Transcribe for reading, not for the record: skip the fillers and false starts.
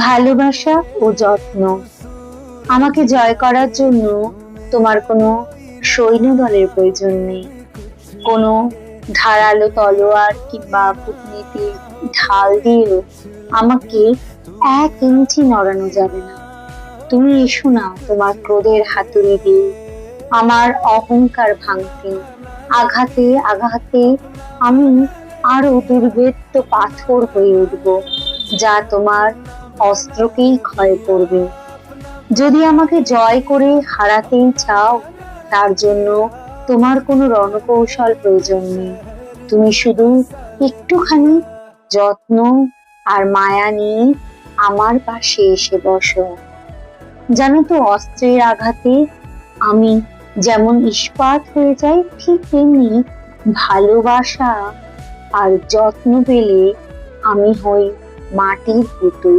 ভালোবাসা ও যত্ন। আমাকে জয় করার জন্য তোমার কোনো সৈন্যদলের প্রয়োজন নেই। কোনো ধারালো তলোয়ার কিংবা কূটনীতির ঢাল দিয়েও আমাকে 1 ইঞ্চি নড়ানো যাবে না। তুমি এসো না তোমার ক্রোধের হাতুড়ি দিয়ে আমার অহংকার ভাঙতে। আঘাতে আঘাতে আমি আরো দুর্ভেদ্য পাথর হয়ে উঠব, যা তোমার অস্ত্রকেই ক্ষয় করবে। যদি আমাকে জয় করে হারাতেই চাও, তার জন্য তোমার কোনো রণকৌশল প্রয়োজন নেই। তুমি শুধু একটুখানি যত্ন আর মায়া নিয়ে আমার পাশে এসে বসো। জানো তো, অস্ত্রের আঘাতে আমি যেমন ইস্পাত হয়ে যাই, ঠিক তেমনি ভালোবাসা আর যত্ন পেলে আমি হই মাটির পুতুল।